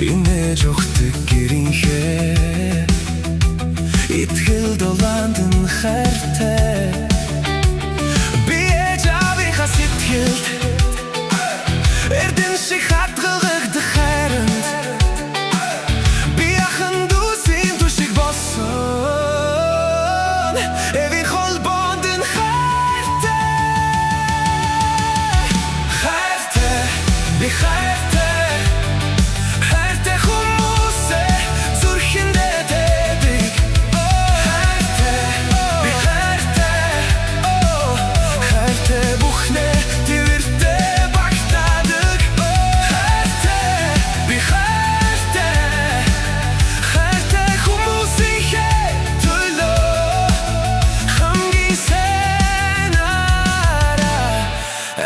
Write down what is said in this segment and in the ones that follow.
инээж өгдөг гэрийнхээ итгэл долаандын хайртай би ээж аавынхаа сэтгэлд эрдэн шиг хатгалагдах хайранд би ахын дүүсийн түшиг болсон эвийн холбоондын хайртай би хайртай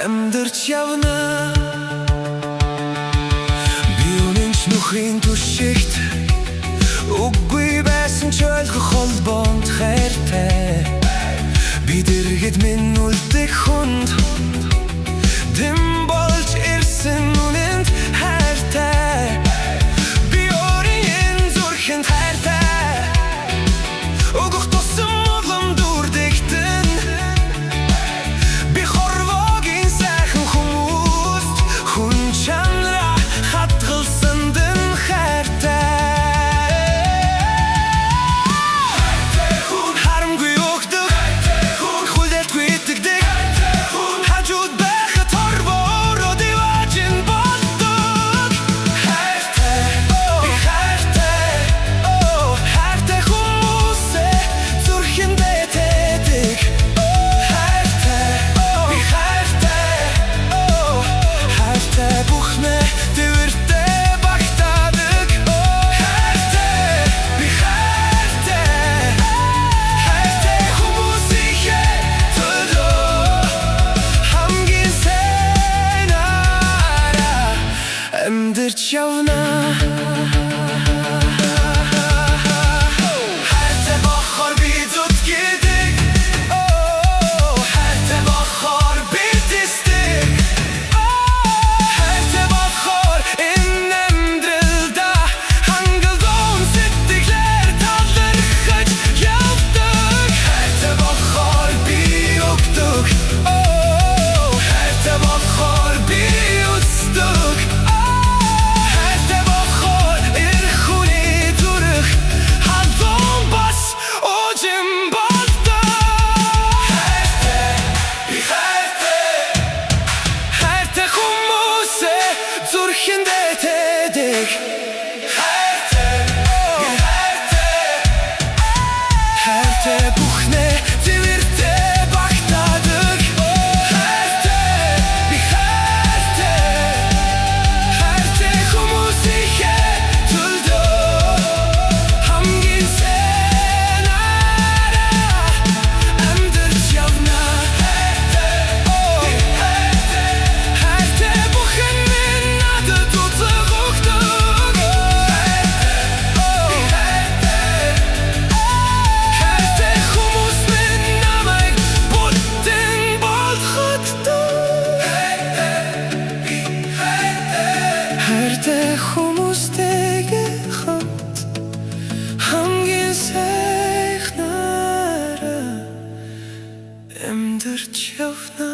амьдарч явна би үнэнч нөхрийн түшигт үгүй байсан ч ойлгох холбоонд хайртай би дэргэд минь үлдэх хүнд дэм болж ирсэн үнэнд хайртай би өөрийн зүрхэнд хайртай өгөх тусам улам дүрдэгтэн би хорвогийн сайхан хүмүүст хүн чанара хатгалсан дэн хайртай харамгүй өгдөг хүлээлтгүй итгэдэг хажууд байхад хорвоороо диважин болдог хайртай би хайртай хайртай хүмүүсээ зүрхэндээ тэдэг хайртай би хайртай хайртай бүхнээ тэрвэртэй багтаадаг хайртай би хайртай хайртай хүмүүсийнхээ төлөө хамгийн сайн араа амьдарч явна хайртай болохоор би зүт гэдэг хайртай болохоор би дэстэг хайртай болохоор энэ амьдралда хангалуун сэтгэлээр талархаж явдаг хайртай болохоор би өгдөг хайртай болохоор би үздэг хайртай болохоор эх хүний зүрх халуун бас уужим болдог хайртай би хайртай хайртай хүмүүсээ зүрхэндээ тэдэг хайртай би хайртай хайртай бүхнээ тэрвэртэй багтаадаг хайртай би хайртай хайртай хүмүүсийнхээ төлөө хамгийн сайн араа амьдарч явна хайртай би хайртай хайртай бүхэн минь надад үзэг өгдөг хайртай хүмүүс минь намайг бүтэн болгодог хайртай хүмүүстэйгээ хамт хамгийн сайхнаараа амьдарч явна